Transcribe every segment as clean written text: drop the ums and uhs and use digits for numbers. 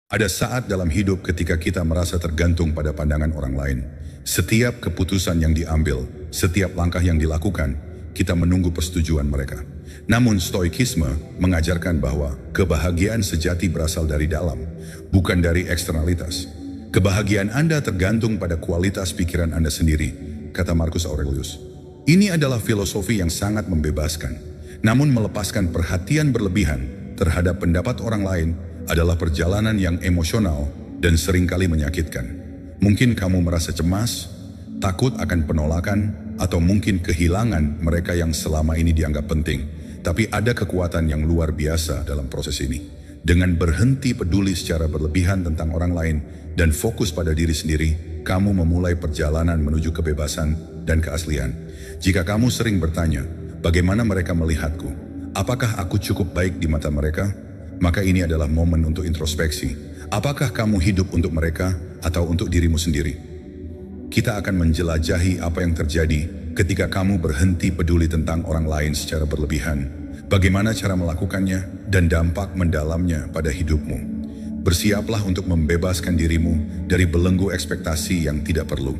Ada saat dalam hidup ketika kita merasa tergantung pada pandangan orang lain. Setiap keputusan yang diambil, setiap langkah yang dilakukan, kita menunggu persetujuan mereka. Namun stoikisme mengajarkan bahwa kebahagiaan sejati berasal dari dalam, bukan dari eksternalitas. Kebahagiaan Anda tergantung pada kualitas pikiran Anda sendiri, kata Marcus Aurelius. Ini adalah filosofi yang sangat membebaskan. Namun melepaskan perhatian berlebihan terhadap pendapat orang lain adalah perjalanan yang emosional dan seringkali menyakitkan. Mungkin kamu merasa cemas, takut akan penolakan, atau mungkin kehilangan mereka yang selama ini dianggap penting. Tapi ada kekuatan yang luar biasa dalam proses ini. Dengan berhenti peduli secara berlebihan tentang orang lain dan fokus pada diri sendiri, kamu memulai perjalanan menuju kebebasan dan keaslian. Jika kamu sering bertanya, bagaimana mereka melihatku? Apakah aku cukup baik di mata mereka? Maka ini adalah momen untuk introspeksi. Apakah kamu hidup untuk mereka atau untuk dirimu sendiri? Kita akan menjelajahi apa yang terjadi ketika kamu berhenti peduli tentang orang lain secara berlebihan. Bagaimana cara melakukannya dan dampak mendalamnya pada hidupmu. Bersiaplah untuk membebaskan dirimu dari belenggu ekspektasi yang tidak perlu.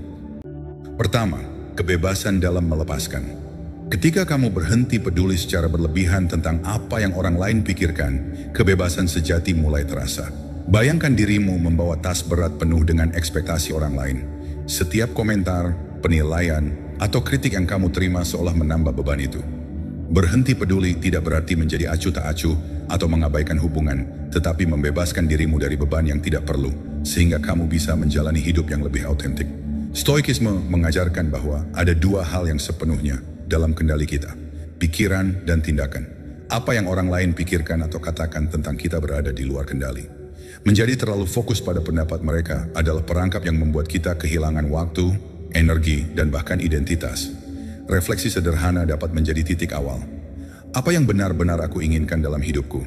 Pertama, kebebasan dalam melepaskan. Ketika kamu berhenti peduli secara berlebihan tentang apa yang orang lain pikirkan, kebebasan sejati mulai terasa. Bayangkan dirimu membawa tas berat penuh dengan ekspektasi orang lain. Setiap komentar, penilaian, atau kritik yang kamu terima seolah menambah beban itu. Berhenti peduli tidak berarti menjadi acuh tak acuh atau mengabaikan hubungan, tetapi membebaskan dirimu dari beban yang tidak perlu, sehingga kamu bisa menjalani hidup yang lebih autentik. Stoikisme mengajarkan bahwa ada dua hal yang sepenuhnya dalam kendali kita, pikiran dan tindakan. Apa yang orang lain pikirkan atau katakan tentang kita berada di luar kendali. Menjadi terlalu fokus pada pendapat mereka adalah perangkap yang membuat kita kehilangan waktu, energi, dan bahkan identitas. Refleksi sederhana dapat menjadi titik awal. Apa yang benar-benar aku inginkan dalam hidupku?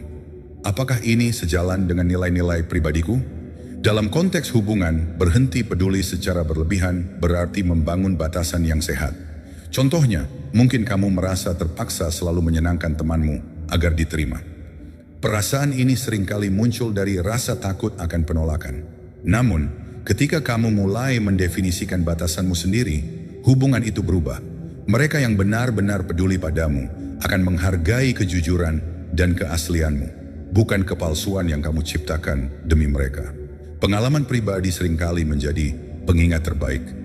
Apakah ini sejalan dengan nilai-nilai pribadiku? Dalam konteks hubungan, berhenti peduli secara berlebihan berarti membangun batasan yang sehat. Contohnya, mungkin kamu merasa terpaksa selalu menyenangkan temanmu agar diterima. Perasaan ini seringkali muncul dari rasa takut akan penolakan. Namun, ketika kamu mulai mendefinisikan batasanmu sendiri, hubungan itu berubah. Mereka yang benar-benar peduli padamu akan menghargai kejujuran dan keaslianmu, bukan kepalsuan yang kamu ciptakan demi mereka. Pengalaman pribadi seringkali menjadi pengingat terbaik.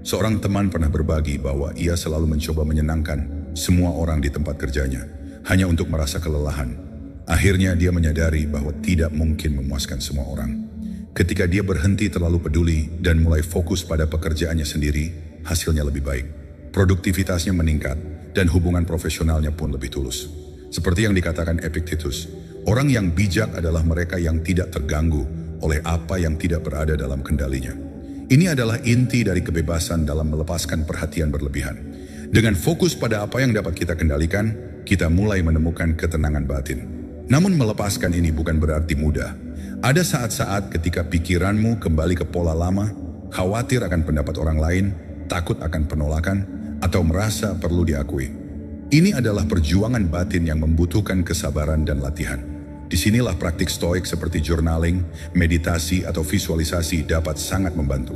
Seorang teman pernah berbagi bahwa ia selalu mencoba menyenangkan semua orang di tempat kerjanya, hanya untuk merasa kelelahan. Akhirnya dia menyadari bahwa tidak mungkin memuaskan semua orang. Ketika dia berhenti terlalu peduli dan mulai fokus pada pekerjaannya sendiri, hasilnya lebih baik. Produktivitasnya meningkat dan hubungan profesionalnya pun lebih tulus. Seperti yang dikatakan Epictetus, orang yang bijak adalah mereka yang tidak terganggu oleh apa yang tidak berada dalam kendalinya. Ini adalah inti dari kebebasan dalam melepaskan perhatian berlebihan. Dengan fokus pada apa yang dapat kita kendalikan, kita mulai menemukan ketenangan batin. Namun melepaskan ini bukan berarti mudah. Ada saat-saat ketika pikiranmu kembali ke pola lama, khawatir akan pendapat orang lain, takut akan penolakan, atau merasa perlu diakui. Ini adalah perjuangan batin yang membutuhkan kesabaran dan latihan. Disinilah praktik stoik seperti journaling, meditasi, atau visualisasi dapat sangat membantu.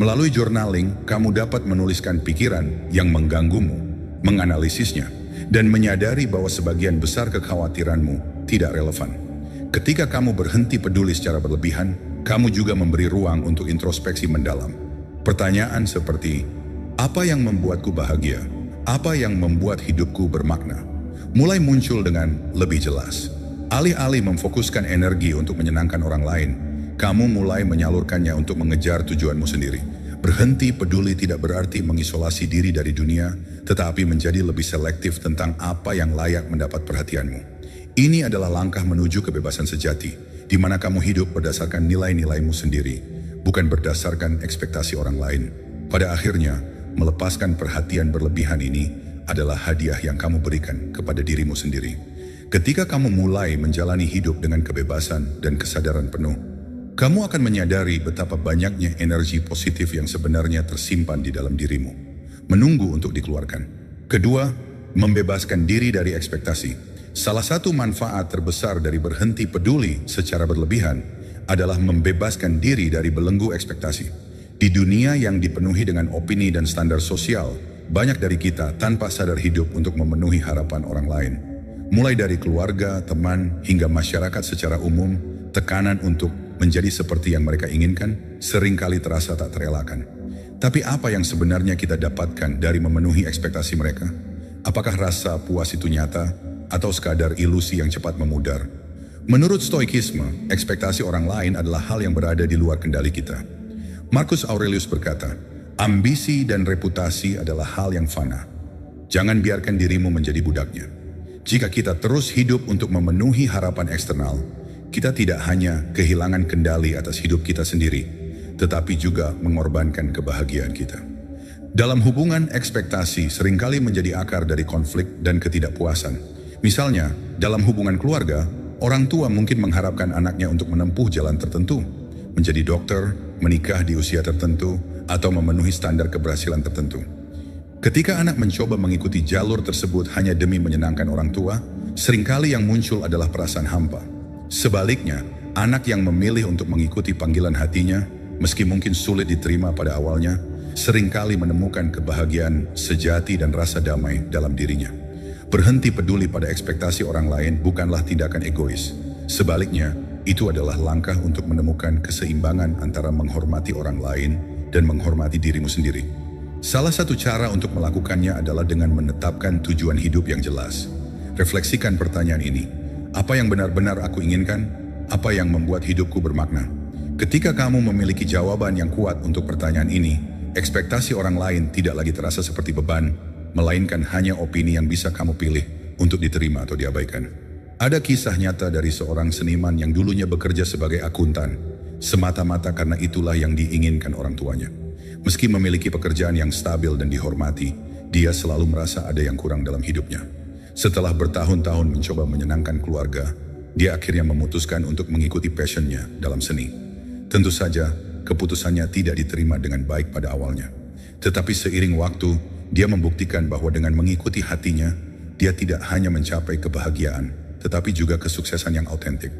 Melalui journaling, kamu dapat menuliskan pikiran yang mengganggumu, menganalisisnya, dan menyadari bahwa sebagian besar kekhawatiranmu tidak relevan. Ketika kamu berhenti peduli secara berlebihan, kamu juga memberi ruang untuk introspeksi mendalam. Pertanyaan seperti, apa yang membuatku bahagia? Apa yang membuat hidupku bermakna? Mulai muncul dengan lebih jelas. Alih-alih memfokuskan energi untuk menyenangkan orang lain, kamu mulai menyalurkannya untuk mengejar tujuanmu sendiri. Berhenti peduli tidak berarti mengisolasi diri dari dunia, tetapi menjadi lebih selektif tentang apa yang layak mendapat perhatianmu. Ini adalah langkah menuju kebebasan sejati, di mana kamu hidup berdasarkan nilai-nilaimu sendiri, bukan berdasarkan ekspektasi orang lain. Pada akhirnya, melepaskan perhatian berlebihan ini adalah hadiah yang kamu berikan kepada dirimu sendiri. Ketika kamu mulai menjalani hidup dengan kebebasan dan kesadaran penuh, kamu akan menyadari betapa banyaknya energi positif yang sebenarnya tersimpan di dalam dirimu, menunggu untuk dikeluarkan. Kedua, membebaskan diri dari ekspektasi. Salah satu manfaat terbesar dari berhenti peduli secara berlebihan adalah membebaskan diri dari belenggu ekspektasi. Di dunia yang dipenuhi dengan opini dan standar sosial, banyak dari kita tanpa sadar hidup untuk memenuhi harapan orang lain. Mulai dari keluarga, teman, hingga masyarakat secara umum, tekanan untuk menjadi seperti yang mereka inginkan seringkali terasa tak terelakkan. Tapi apa yang sebenarnya kita dapatkan dari memenuhi ekspektasi mereka? Apakah rasa puas itu nyata atau sekadar ilusi yang cepat memudar? Menurut Stoikisme, ekspektasi orang lain adalah hal yang berada di luar kendali kita. Marcus Aurelius berkata, ambisi dan reputasi adalah hal yang fana. Jangan biarkan dirimu menjadi budaknya. Jika kita terus hidup untuk memenuhi harapan eksternal, kita tidak hanya kehilangan kendali atas hidup kita sendiri, tetapi juga mengorbankan kebahagiaan kita. Dalam hubungan, ekspektasi seringkali menjadi akar dari konflik dan ketidakpuasan. Misalnya, dalam hubungan keluarga, orang tua mungkin mengharapkan anaknya untuk menempuh jalan tertentu, menjadi dokter, menikah di usia tertentu, atau memenuhi standar keberhasilan tertentu. Ketika anak mencoba mengikuti jalur tersebut hanya demi menyenangkan orang tua, seringkali yang muncul adalah perasaan hampa. Sebaliknya, anak yang memilih untuk mengikuti panggilan hatinya, meski mungkin sulit diterima pada awalnya, seringkali menemukan kebahagiaan sejati dan rasa damai dalam dirinya. Berhenti peduli pada ekspektasi orang lain bukanlah tindakan egois. Sebaliknya, itu adalah langkah untuk menemukan keseimbangan antara menghormati orang lain dan menghormati dirimu sendiri. Salah satu cara untuk melakukannya adalah dengan menetapkan tujuan hidup yang jelas. Refleksikan pertanyaan ini. Apa yang benar-benar aku inginkan? Apa yang membuat hidupku bermakna? Ketika kamu memiliki jawaban yang kuat untuk pertanyaan ini, ekspektasi orang lain tidak lagi terasa seperti beban, melainkan hanya opini yang bisa kamu pilih untuk diterima atau diabaikan. Ada kisah nyata dari seorang seniman yang dulunya bekerja sebagai akuntan, semata-mata karena itulah yang diinginkan orang tuanya. Meski memiliki pekerjaan yang stabil dan dihormati, dia selalu merasa ada yang kurang dalam hidupnya. Setelah bertahun-tahun mencoba menyenangkan keluarga, dia akhirnya memutuskan untuk mengikuti passionnya dalam seni. Tentu saja, keputusannya tidak diterima dengan baik pada awalnya. Tetapi seiring waktu, dia membuktikan bahwa dengan mengikuti hatinya, dia tidak hanya mencapai kebahagiaan, tetapi juga kesuksesan yang autentik.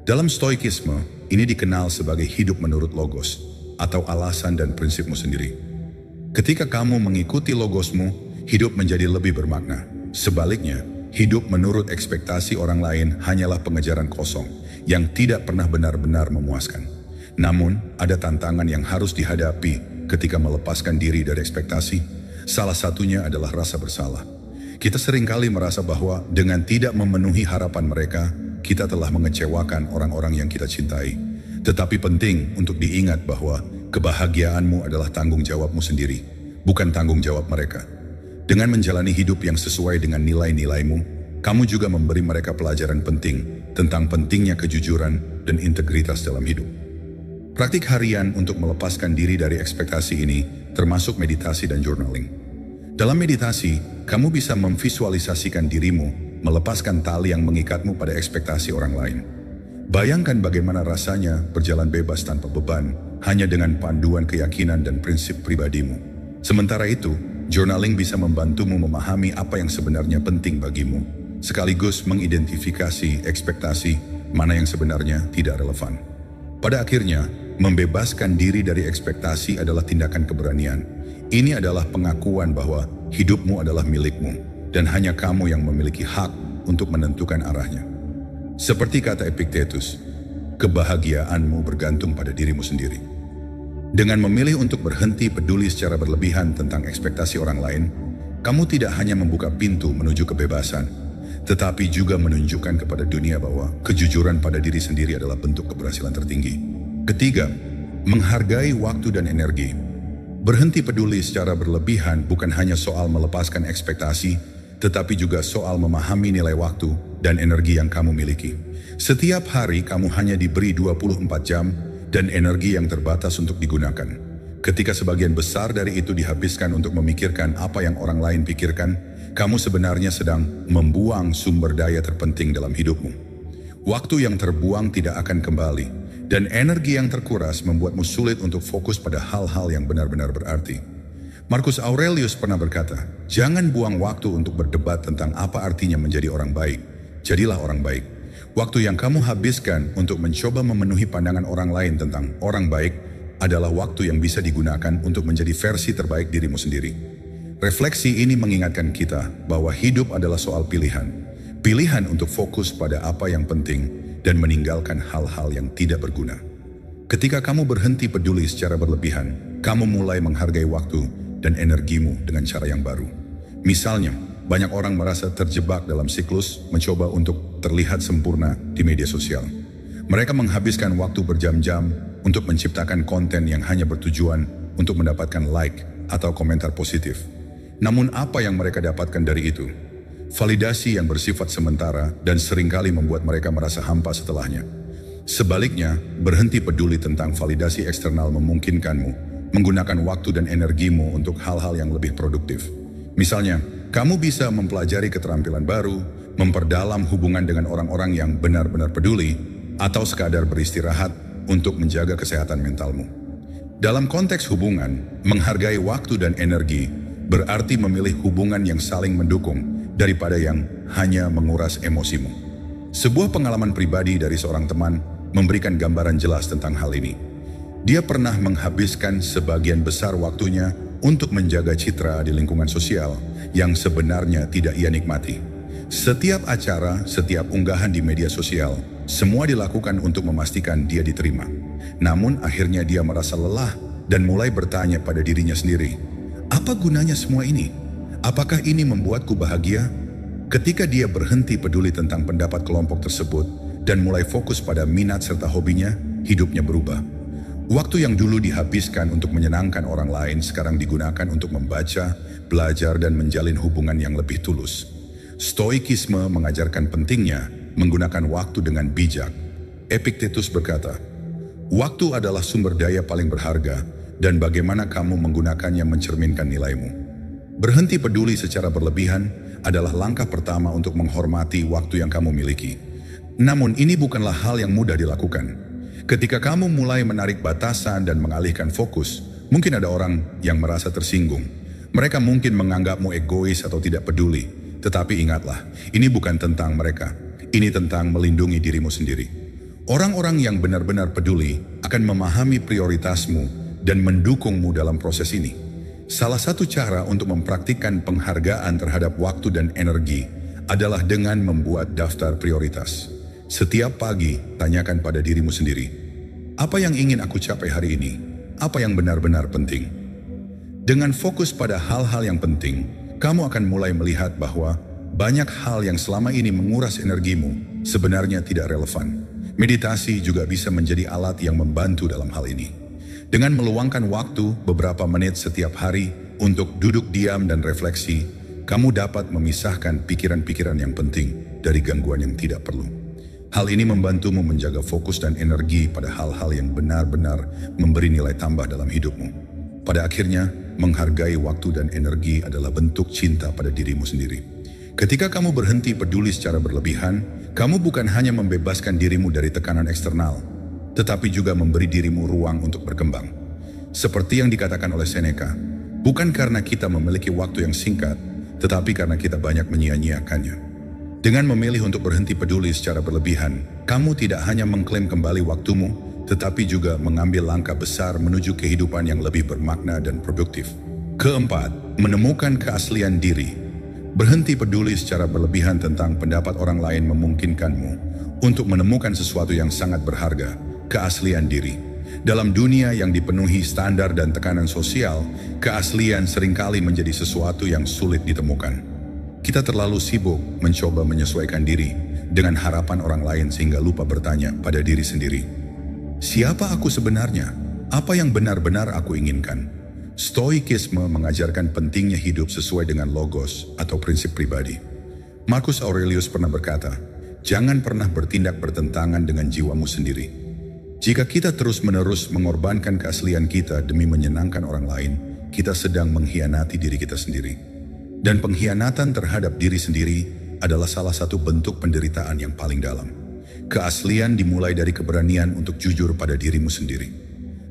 Dalam Stoikisme, ini dikenal sebagai hidup menurut logos, atau alasan dan prinsipmu sendiri. Ketika kamu mengikuti logosmu, hidup menjadi lebih bermakna. Sebaliknya, hidup menurut ekspektasi orang lain hanyalah pengejaran kosong yang tidak pernah benar-benar memuaskan. Namun, ada tantangan yang harus dihadapi ketika melepaskan diri dari ekspektasi. Salah satunya adalah rasa bersalah. Kita seringkali merasa bahwa dengan tidak memenuhi harapan mereka, kita telah mengecewakan orang-orang yang kita cintai. Tetapi penting untuk diingat bahwa kebahagiaanmu adalah tanggung jawabmu sendiri, bukan tanggung jawab mereka. Dengan menjalani hidup yang sesuai dengan nilai-nilaimu, kamu juga memberi mereka pelajaran penting tentang pentingnya kejujuran dan integritas dalam hidup. Praktik harian untuk melepaskan diri dari ekspektasi ini termasuk meditasi dan journaling. Dalam meditasi, kamu bisa memvisualisasikan dirimu melepaskan tali yang mengikatmu pada ekspektasi orang lain. Bayangkan bagaimana rasanya berjalan bebas tanpa beban, hanya dengan panduan keyakinan dan prinsip pribadimu. Sementara itu, journaling bisa membantumu memahami apa yang sebenarnya penting bagimu, sekaligus mengidentifikasi ekspektasi mana yang sebenarnya tidak relevan. Pada akhirnya, membebaskan diri dari ekspektasi adalah tindakan keberanian. Ini adalah pengakuan bahwa hidupmu adalah milikmu, dan hanya kamu yang memiliki hak untuk menentukan arahnya. Seperti kata Epictetus, kebahagiaanmu bergantung pada dirimu sendiri. Dengan memilih untuk berhenti peduli secara berlebihan tentang ekspektasi orang lain, kamu tidak hanya membuka pintu menuju kebebasan, tetapi juga menunjukkan kepada dunia bahwa kejujuran pada diri sendiri adalah bentuk keberhasilan tertinggi. Ketiga, menghargai waktu dan energi. Berhenti peduli secara berlebihan bukan hanya soal melepaskan ekspektasi, tetapi juga soal memahami nilai waktu dan energi yang kamu miliki. Setiap hari kamu hanya diberi 24 jam dan energi yang terbatas untuk digunakan. Ketika sebagian besar dari itu dihabiskan untuk memikirkan apa yang orang lain pikirkan, kamu sebenarnya sedang membuang sumber daya terpenting dalam hidupmu. Waktu yang terbuang tidak akan kembali, dan energi yang terkuras membuatmu sulit untuk fokus pada hal-hal yang benar-benar berarti. Marcus Aurelius pernah berkata, jangan buang waktu untuk berdebat tentang apa artinya menjadi orang baik. Jadilah orang baik. Waktu yang kamu habiskan untuk mencoba memenuhi pandangan orang lain tentang orang baik adalah waktu yang bisa digunakan untuk menjadi versi terbaik dirimu sendiri. Refleksi ini mengingatkan kita bahwa hidup adalah soal pilihan. Pilihan untuk fokus pada apa yang penting dan meninggalkan hal-hal yang tidak berguna. Ketika kamu berhenti peduli secara berlebihan, kamu mulai menghargai waktu dan energimu dengan cara yang baru. Misalnya, banyak orang merasa terjebak dalam siklus mencoba untuk terlihat sempurna di media sosial. Mereka menghabiskan waktu berjam-jam untuk menciptakan konten yang hanya bertujuan untuk mendapatkan like atau komentar positif. Namun apa yang mereka dapatkan dari itu? Validasi yang bersifat sementara dan seringkali membuat mereka merasa hampa setelahnya. Sebaliknya, berhenti peduli tentang validasi eksternal memungkinkanmu menggunakan waktu dan energimu untuk hal-hal yang lebih produktif. Misalnya, kamu bisa mempelajari keterampilan baru, memperdalam hubungan dengan orang-orang yang benar-benar peduli, atau sekadar beristirahat untuk menjaga kesehatan mentalmu. Dalam konteks hubungan, menghargai waktu dan energi berarti memilih hubungan yang saling mendukung daripada yang hanya menguras emosimu. Sebuah pengalaman pribadi dari seorang teman memberikan gambaran jelas tentang hal ini. Dia pernah menghabiskan sebagian besar waktunya untuk menjaga citra di lingkungan sosial yang sebenarnya tidak ia nikmati. Setiap acara, setiap unggahan di media sosial, semua dilakukan untuk memastikan dia diterima. Namun akhirnya dia merasa lelah dan mulai bertanya pada dirinya sendiri, apa gunanya semua ini? Apakah ini membuatku bahagia? Ketika dia berhenti peduli tentang pendapat kelompok tersebut dan mulai fokus pada minat serta hobinya, hidupnya berubah. Waktu yang dulu dihabiskan untuk menyenangkan orang lain sekarang digunakan untuk membaca, belajar, dan menjalin hubungan yang lebih tulus. Stoikisme mengajarkan pentingnya menggunakan waktu dengan bijak. Epictetus berkata, waktu adalah sumber daya paling berharga dan bagaimana kamu menggunakannya mencerminkan nilaimu. Berhenti peduli secara berlebihan adalah langkah pertama untuk menghormati waktu yang kamu miliki. Namun ini bukanlah hal yang mudah dilakukan. Ketika kamu mulai menarik batasan dan mengalihkan fokus, mungkin ada orang yang merasa tersinggung. Mereka mungkin menganggapmu egois atau tidak peduli. Tetapi ingatlah, ini bukan tentang mereka. Ini tentang melindungi dirimu sendiri. Orang-orang yang benar-benar peduli akan memahami prioritasmu dan mendukungmu dalam proses ini. Salah satu cara untuk mempraktikkan penghargaan terhadap waktu dan energi adalah dengan membuat daftar prioritas. Setiap pagi, tanyakan pada dirimu sendiri, apa yang ingin aku capai hari ini? Apa yang benar-benar penting? Dengan fokus pada hal-hal yang penting, kamu akan mulai melihat bahwa banyak hal yang selama ini menguras energimu sebenarnya tidak relevan. Meditasi juga bisa menjadi alat yang membantu dalam hal ini. Dengan meluangkan waktu beberapa menit setiap hari untuk duduk diam dan refleksi, kamu dapat memisahkan pikiran-pikiran yang penting dari gangguan yang tidak perlu. Hal ini membantumu menjaga fokus dan energi pada hal-hal yang benar-benar memberi nilai tambah dalam hidupmu. Pada akhirnya, menghargai waktu dan energi adalah bentuk cinta pada dirimu sendiri. Ketika kamu berhenti peduli secara berlebihan, kamu bukan hanya membebaskan dirimu dari tekanan eksternal, tetapi juga memberi dirimu ruang untuk berkembang. Seperti yang dikatakan oleh Seneca, bukan karena kita memiliki waktu yang singkat, tetapi karena kita banyak menyia-nyiakannya. Dengan memilih untuk berhenti peduli secara berlebihan, kamu tidak hanya mengklaim kembali waktumu, tetapi juga mengambil langkah besar menuju kehidupan yang lebih bermakna dan produktif. Keempat, menemukan keaslian diri. Berhenti peduli secara berlebihan tentang pendapat orang lain memungkinkanmu untuk menemukan sesuatu yang sangat berharga, keaslian diri. Dalam dunia yang dipenuhi standar dan tekanan sosial, keaslian seringkali menjadi sesuatu yang sulit ditemukan. Kita terlalu sibuk mencoba menyesuaikan diri dengan harapan orang lain sehingga lupa bertanya pada diri sendiri. Siapa aku sebenarnya? Apa yang benar-benar aku inginkan? Stoikisme mengajarkan pentingnya hidup sesuai dengan logos atau prinsip pribadi. Marcus Aurelius pernah berkata, jangan pernah bertindak bertentangan dengan jiwamu sendiri. Jika kita terus-menerus mengorbankan keaslian kita demi menyenangkan orang lain, kita sedang mengkhianati diri kita sendiri. Dan pengkhianatan terhadap diri sendiri adalah salah satu bentuk penderitaan yang paling dalam. Keaslian dimulai dari keberanian untuk jujur pada dirimu sendiri.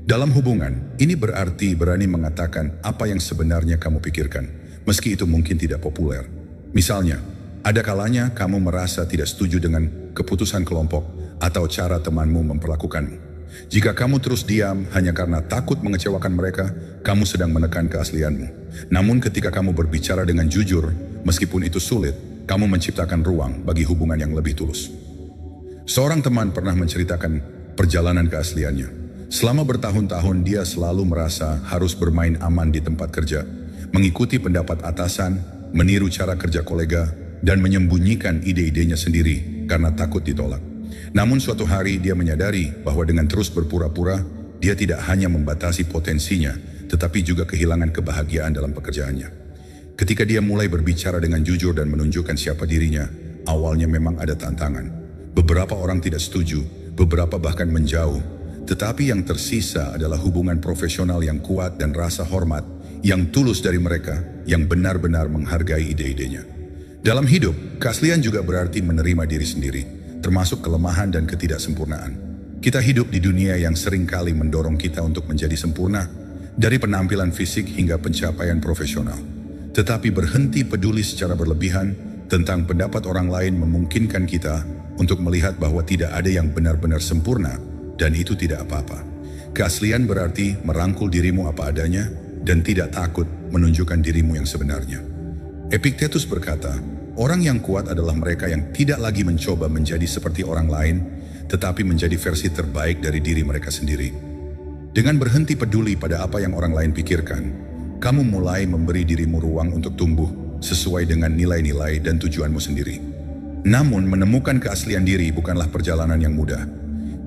Dalam hubungan, ini berarti berani mengatakan apa yang sebenarnya kamu pikirkan, meski itu mungkin tidak populer. Misalnya, Ada kalanya kamu merasa tidak setuju dengan keputusan kelompok atau cara temanmu memperlakukanmu. Jika kamu terus diam hanya karena takut mengecewakan mereka, kamu sedang menekan keaslianmu. Namun ketika kamu berbicara dengan jujur, meskipun itu sulit, kamu menciptakan ruang bagi hubungan yang lebih tulus. Seorang teman pernah menceritakan perjalanan keasliannya. Selama bertahun-tahun dia selalu merasa harus bermain aman di tempat kerja, mengikuti pendapat atasan, meniru cara kerja kolega, dan menyembunyikan ide-idenya sendiri karena takut ditolak. Namun suatu hari dia menyadari bahwa dengan terus berpura-pura, dia tidak hanya membatasi potensinya, tetapi juga kehilangan kebahagiaan dalam pekerjaannya. Ketika dia mulai berbicara dengan jujur dan menunjukkan siapa dirinya, awalnya memang ada tantangan. Beberapa orang tidak setuju, beberapa bahkan menjauh, tetapi yang tersisa adalah hubungan profesional yang kuat dan rasa hormat yang tulus dari mereka yang benar-benar menghargai ide-idenya. Dalam hidup, keaslian juga berarti menerima diri sendiri, termasuk kelemahan dan ketidaksempurnaan. Kita hidup di dunia yang seringkali mendorong kita untuk menjadi sempurna, dari penampilan fisik hingga pencapaian profesional. Tetapi berhenti peduli secara berlebihan tentang pendapat orang lain memungkinkan kita untuk melihat bahwa tidak ada yang benar-benar sempurna, dan itu tidak apa-apa. Keaslian berarti merangkul dirimu apa adanya dan tidak takut menunjukkan dirimu yang sebenarnya. Epictetus berkata, orang yang kuat adalah mereka yang tidak lagi mencoba menjadi seperti orang lain, tetapi menjadi versi terbaik dari diri mereka sendiri. Dengan berhenti peduli pada apa yang orang lain pikirkan, kamu mulai memberi dirimu ruang untuk tumbuh sesuai dengan nilai-nilai dan tujuanmu sendiri. Namun menemukan keaslian diri bukanlah perjalanan yang mudah.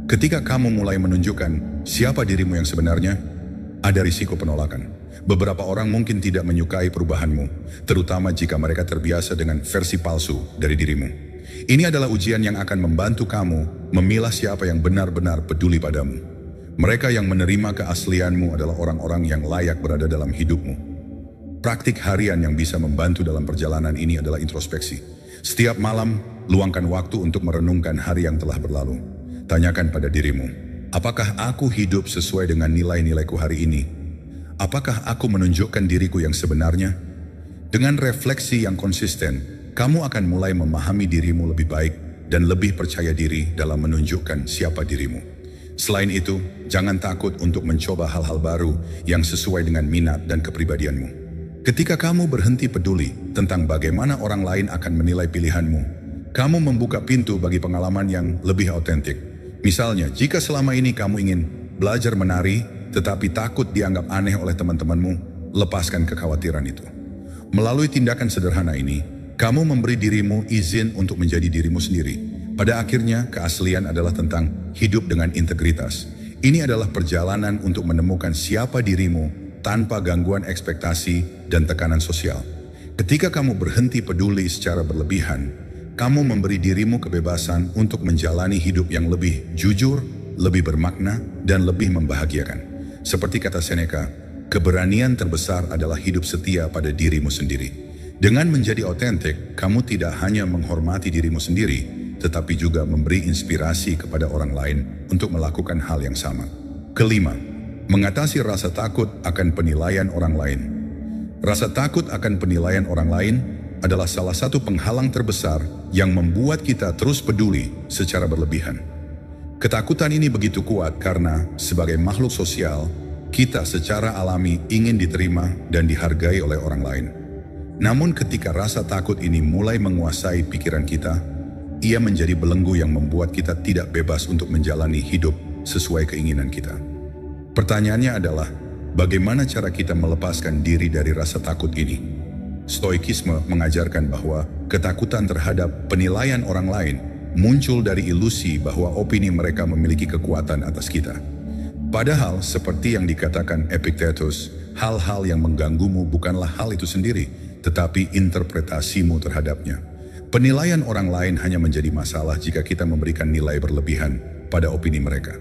Ketika kamu mulai menunjukkan siapa dirimu yang sebenarnya, ada risiko penolakan. Beberapa orang mungkin tidak menyukai perubahanmu, terutama jika mereka terbiasa dengan versi palsu dari dirimu. Ini adalah ujian yang akan membantu kamu memilah siapa yang benar-benar peduli padamu. Mereka yang menerima keaslianmu adalah orang-orang yang layak berada dalam hidupmu. Praktik harian yang bisa membantu dalam perjalanan ini adalah introspeksi. Setiap malam, luangkan waktu untuk merenungkan hari yang telah berlalu. Tanyakan pada dirimu, apakah aku hidup sesuai dengan nilai-nilaiku hari ini? Apakah aku menunjukkan diriku yang sebenarnya? Dengan refleksi yang konsisten, kamu akan mulai memahami dirimu lebih baik dan lebih percaya diri dalam menunjukkan siapa dirimu. Selain itu, jangan takut untuk mencoba hal-hal baru yang sesuai dengan minat dan kepribadianmu. Ketika kamu berhenti peduli tentang bagaimana orang lain akan menilai pilihanmu, kamu membuka pintu bagi pengalaman yang lebih autentik. Misalnya, jika selama ini kamu ingin belajar menari, tetapi takut dianggap aneh oleh teman-temanmu, lepaskan kekhawatiran itu. Melalui tindakan sederhana ini, kamu memberi dirimu izin untuk menjadi dirimu sendiri. Pada akhirnya, keaslian adalah tentang hidup dengan integritas. Ini adalah perjalanan untuk menemukan siapa dirimu tanpa gangguan ekspektasi dan tekanan sosial. Ketika kamu berhenti peduli secara berlebihan, kamu memberi dirimu kebebasan untuk menjalani hidup yang lebih jujur, lebih bermakna, dan lebih membahagiakan. Seperti kata Seneca, keberanian terbesar adalah hidup setia pada dirimu sendiri. Dengan menjadi otentik, kamu tidak hanya menghormati dirimu sendiri, tetapi juga memberi inspirasi kepada orang lain untuk melakukan hal yang sama. Kelima, mengatasi rasa takut akan penilaian orang lain. Rasa takut akan penilaian orang lain adalah salah satu penghalang terbesar yang membuat kita terus peduli secara berlebihan. Ketakutan ini begitu kuat karena sebagai makhluk sosial, kita secara alami ingin diterima dan dihargai oleh orang lain. Namun ketika rasa takut ini mulai menguasai pikiran kita, ia menjadi belenggu yang membuat kita tidak bebas untuk menjalani hidup sesuai keinginan kita. Pertanyaannya adalah, bagaimana cara kita melepaskan diri dari rasa takut ini? Stoikisme mengajarkan bahwa ketakutan terhadap penilaian orang lain muncul dari ilusi bahwa opini mereka memiliki kekuatan atas kita. Padahal seperti yang dikatakan Epictetus, hal-hal yang mengganggumu bukanlah hal itu sendiri, tetapi interpretasimu terhadapnya. Penilaian orang lain hanya menjadi masalah jika kita memberikan nilai berlebihan pada opini mereka.